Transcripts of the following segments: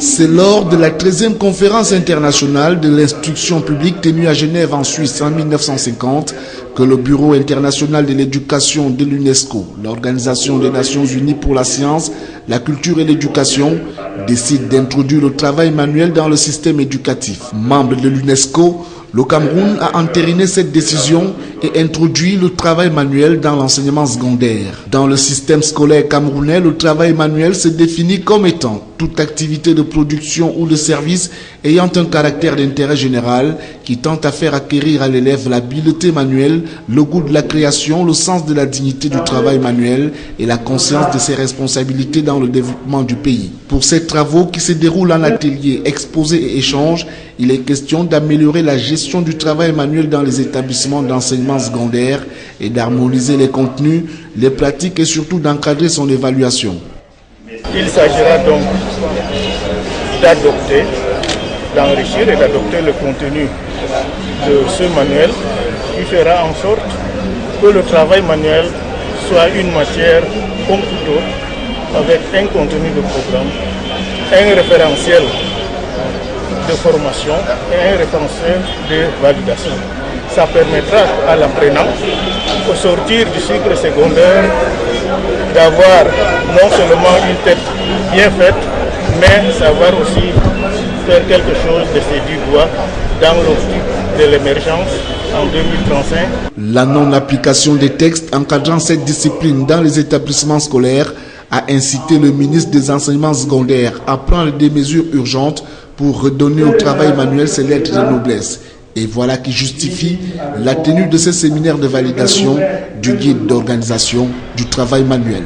C'est lors de la 13e conférence internationale de l'instruction publique tenue à Genève en Suisse en 1950 que le Bureau international de l'éducation de l'UNESCO, l'Organisation des Nations Unies pour la science, la culture et l'éducation, décide d'introduire le travail manuel dans le système éducatif. Membre de l'UNESCO, le Cameroun a entériné cette décision et introduit le travail manuel dans l'enseignement secondaire. Dans le système scolaire camerounais, le travail manuel se définit comme étant toute activité de production ou de service ayant un caractère d'intérêt général qui tente à faire acquérir à l'élève l'habileté manuelle, le goût de la création, le sens de la dignité du travail manuel et la conscience de ses responsabilités dans le développement du pays. Pour ces travaux qui se déroulent en atelier, exposés et échanges, il est question d'améliorer la gestion du travail manuel dans les établissements d'enseignement secondaire et d'harmoniser les contenus, les pratiques et surtout d'encadrer son évaluation. Il s'agira donc d'adopter, d'enrichir et d'adopter le contenu de ce manuel qui fera en sorte que le travail manuel soit une matière comme tout autre, avec un contenu de programme, un référentiel de formation et un référentiel de validation. Ça permettra à l'apprenant, au sortir du cycle secondaire, d'avoir non seulement une tête bien faite, mais savoir aussi faire quelque chose de ses 10 doigts dans l'optique de l'émergence en 2035. La non-application des textes encadrant cette discipline dans les établissements scolaires a incité le ministre des Enseignements secondaires à prendre des mesures urgentes pour redonner au travail manuel ses lettres de noblesse. Et voilà qui justifie la tenue de ces séminaires de validation du guide d'organisation du travail manuel.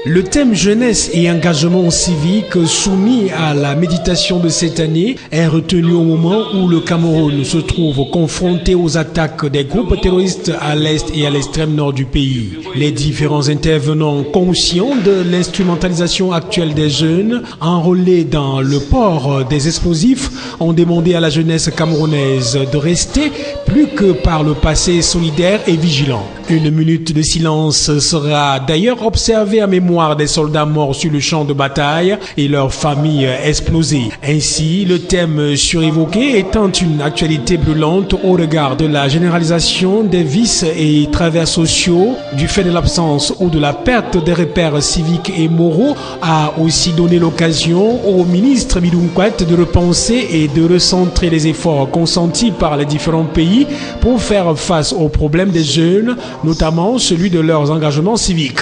Le thème jeunesse et engagement civique soumis à la méditation de cette année est retenu au moment où le Cameroun se trouve confronté aux attaques des groupes terroristes à l'est et à l'extrême nord du pays. Les différents intervenants conscients de l'instrumentalisation actuelle des jeunes enrôlés dans le port des explosifs ont demandé à la jeunesse camerounaise de rester plus que par le passé solidaire et vigilant. Une minute de silence sera d'ailleurs observée à mémoire des soldats morts sur le champ de bataille et leurs familles explosées. Ainsi, le thème surévoqué étant une actualité brûlante au regard de la généralisation des vices et travers sociaux du fait de l'absence ou de la perte des repères civiques et moraux, a aussi donné l'occasion au ministre Midunkwat de repenser et de recentrer les efforts consentis par les différents pays pour faire face aux problèmes des jeunes, notamment celui de leurs engagements civiques.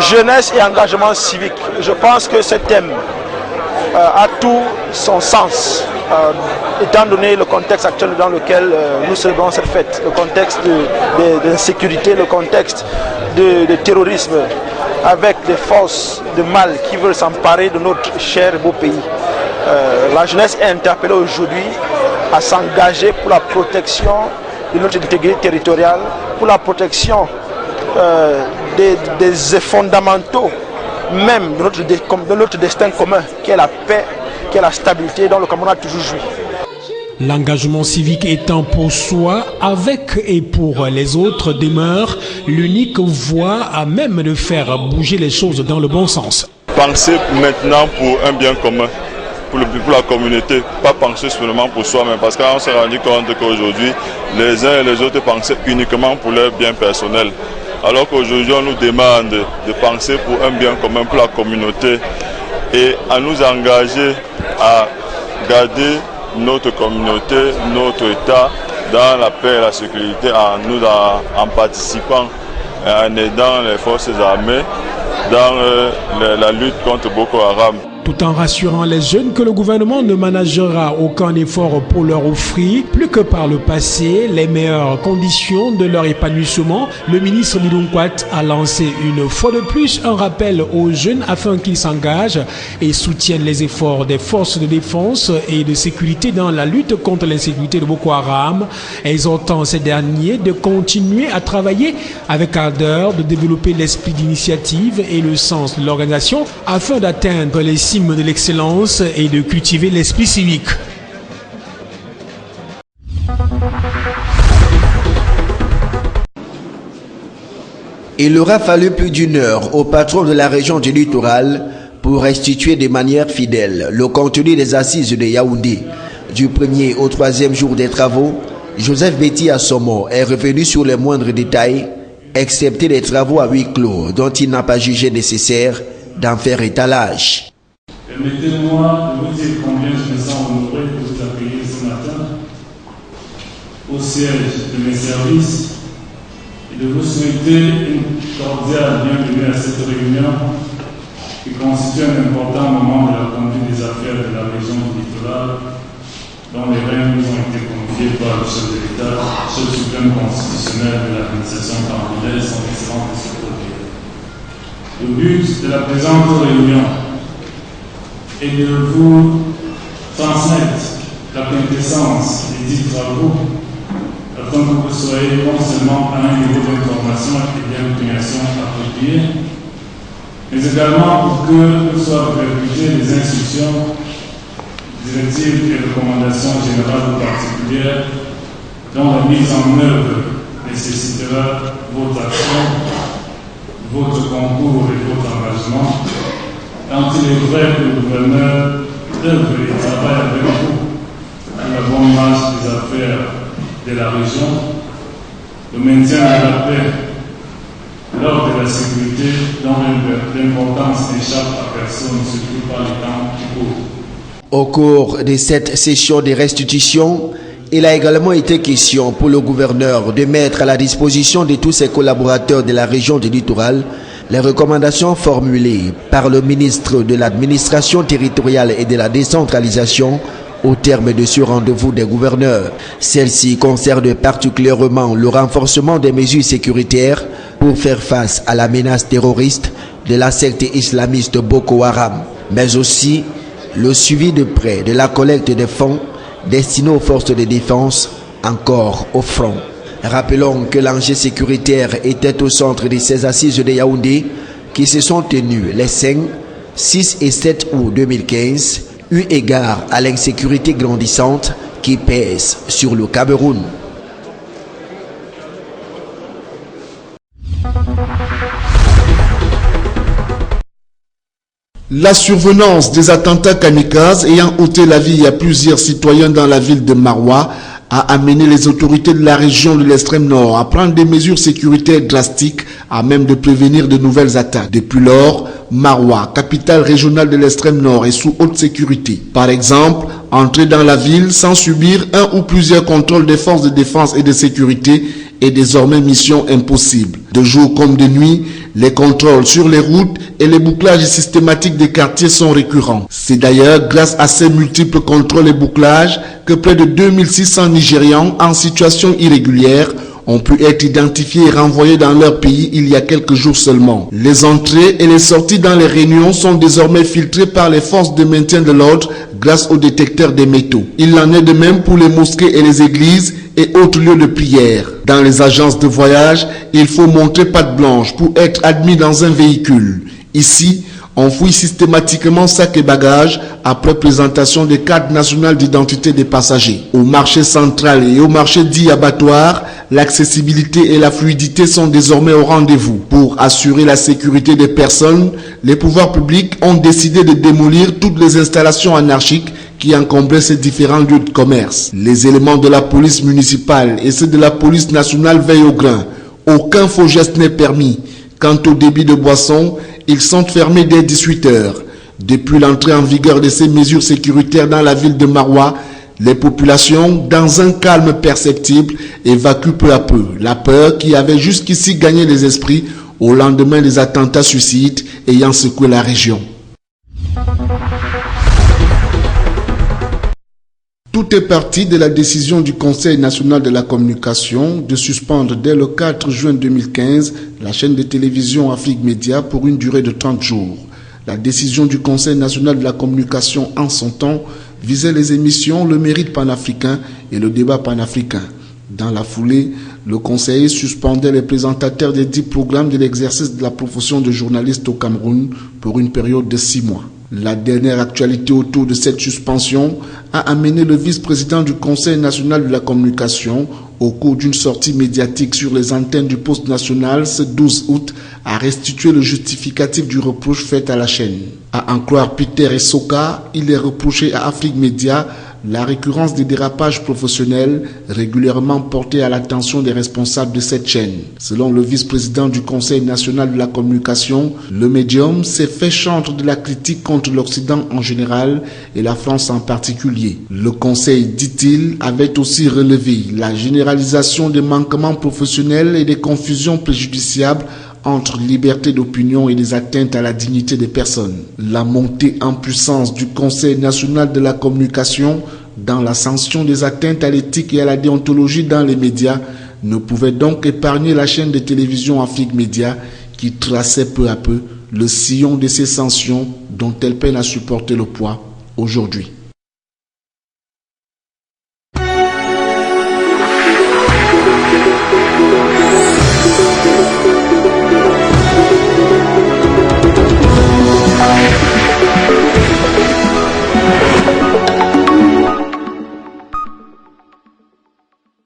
Jeunesse et engagement civique. Je pense que ce thème a tout son sens, étant donné le contexte actuel dans lequel nous célébrons cette fête, le contexte d'insécurité, le contexte de terrorisme, avec des forces de mal qui veulent s'emparer de notre cher beau pays. La jeunesse est interpellée aujourd'hui à s'engager pour la protection de notre intégrité territoriale, pour la protection des fondamentaux même de notre destin commun, qui est la paix, qui est la stabilité dont le Cameroun a toujours joui. L'engagement civique étant pour soi, avec et pour les autres, demeure l'unique voie à même de faire bouger les choses dans le bon sens. Penser maintenant pour un bien commun, pour la communauté, pas penser seulement pour soi-même, parce qu'on s'est rendu compte qu'aujourd'hui, les uns et les autres pensaient uniquement pour leur bien personnel. Alors qu'aujourd'hui, on nous demande de penser pour un bien commun, pour la communauté, et à nous engager à garder notre communauté, notre État dans la paix et la sécurité, en participant et en aidant les forces armées dans la lutte contre Boko Haram. Tout en rassurant les jeunes que le gouvernement ne managera aucun effort pour leur offrir, plus que par le passé, les meilleures conditions de leur épanouissement, le ministre Midunkwat a lancé une fois de plus un rappel aux jeunes afin qu'ils s'engagent et soutiennent les efforts des forces de défense et de sécurité dans la lutte contre l'insécurité de Boko Haram, exhortant ces derniers de continuer à travailler avec ardeur, de développer l'esprit d'initiative et le sens de l'organisation afin d'atteindre les de l'excellence et de cultiver l'esprit civique. Il aura fallu plus d'une heure au patron de la région du littoral pour restituer de manière fidèle le contenu des assises de Yaoundé. Du premier au troisième jour des travaux, Joseph Betty Assomo est revenu sur les moindres détails, excepté les travaux à huis clos dont il n'a pas jugé nécessaire d'en faire étalage. Permettez-moi de vous dire combien je me sens honoré de vous accueillir ce matin au siège de mes services et de vous souhaiter une cordiale bienvenue à cette réunion qui constitue un important moment de la conduite des affaires de la région du littoral, dont les règles nous ont été confiées par le chef de l'État, chef suprême constitutionnel de l'administration camerounaise, son excellence M. Kodé. Le but de la présente réunion est de vous transmettre la quintessence des dix travaux afin que vous soyez non seulement à un niveau d'information et d'imprégnation approprié, mais également pour que nous soient répercutées les instructions, directives et recommandations générales ou particulières dont la mise en œuvre nécessitera votre action, votre concours et votre engagement, quand il est vrai que le gouverneur œuvre et travaille avec vous à la bonne marche des affaires de la région, le maintien de la paix, l'ordre de la sécurité dont l'importance n'échappe à personne, surtout par les temps qui courent. Au cours de cette session de restitution, il a également été question pour le gouverneur de mettre à la disposition de tous ses collaborateurs de la région du littoral les recommandations formulées par le ministre de l'administration territoriale et de la décentralisation au terme de ce rendez-vous des gouverneurs. Celle-ci concerne particulièrement le renforcement des mesures sécuritaires pour faire face à la menace terroriste de la secte islamiste Boko Haram, mais aussi le suivi de près de la collecte des fonds destinés aux forces de défense encore au front. Rappelons que l'enjeu sécuritaire était au centre de ces assises de Yaoundé qui se sont tenues les 5, 6 et 7 août 2015, eu égard à l'insécurité grandissante qui pèse sur le Cameroun. La survenance des attentats kamikazes ayant ôté la vie à plusieurs citoyens dans la ville de Maroua a amené les autorités de la région de l'extrême nord à prendre des mesures sécuritaires drastiques à même de prévenir de nouvelles attaques. Depuis lors, Maroua, capitale régionale de l'extrême nord, est sous haute sécurité. Par exemple, entrer dans la ville sans subir un ou plusieurs contrôles des forces de défense et de sécurité est désormais mission impossible. De jour comme de nuit, les contrôles sur les routes et les bouclages systématiques des quartiers sont récurrents. C'est d'ailleurs grâce à ces multiples contrôles et bouclages que près de 2600 Nigérians en situation irrégulière ont pu être identifiés et renvoyés dans leur pays il y a quelques jours seulement. Les entrées et les sorties dans les réunions sont désormais filtrées par les forces de maintien de l'ordre grâce aux détecteurs des métaux. Il en est de même pour les mosquées et les églises et autres lieux de prière. Dans les agences de voyage, il faut montrer patte blanche pour être admis dans un véhicule. Ici, on fouille systématiquement sacs et bagages après présentation des cartes nationales d'identité des passagers. Au marché central et au marché dit abattoir, l'accessibilité et la fluidité sont désormais au rendez-vous. Pour assurer la sécurité des personnes, les pouvoirs publics ont décidé de démolir toutes les installations anarchiques qui encombraient ces différents lieux de commerce. Les éléments de la police municipale et ceux de la police nationale veillent au grain. Aucun faux geste n'est permis. Quant au débit de boissons, ils sont fermés dès 18 h. Depuis l'entrée en vigueur de ces mesures sécuritaires dans la ville de Maroua, les populations, dans un calme perceptible, évacuent peu à peu la peur qui avait jusqu'ici gagné les esprits au lendemain des attentats suicides ayant secoué la région. Tout est parti de la décision du Conseil national de la communication de suspendre dès le 4 juin 2015 la chaîne de télévision Afrique Média pour une durée de 30 jours. La décision du Conseil national de la communication en son temps visait les émissions, le mérite panafricain et le débat panafricain. Dans la foulée, le Conseil suspendait les présentateurs des 10 programmes de l'exercice de la profession de journaliste au Cameroun pour une période de 6 mois. La dernière actualité autour de cette suspension a amené le vice-président du Conseil national de la communication au cours d'une sortie médiatique sur les antennes du poste national ce 12 août, a restitué le justificatif du reproche fait à la chaîne. À en croire Peter Essoka, il est reproché à Afrique Média la récurrence des dérapages professionnels régulièrement portés à l'attention des responsables de cette chaîne. Selon le vice-président du Conseil national de la communication, le médium s'est fait chantre de la critique contre l'Occident en général et la France en particulier. Le Conseil, dit-il, avait aussi relevé la généralisation des manquements professionnels et des confusions préjudiciables entre liberté d'opinion et des atteintes à la dignité des personnes. La montée en puissance du Conseil national de la communication dans la sanction des atteintes à l'éthique et à la déontologie dans les médias ne pouvait donc épargner la chaîne de télévision Afrique Média qui traçait peu à peu le sillon de ces sanctions dont elle peine à supporter le poids aujourd'hui.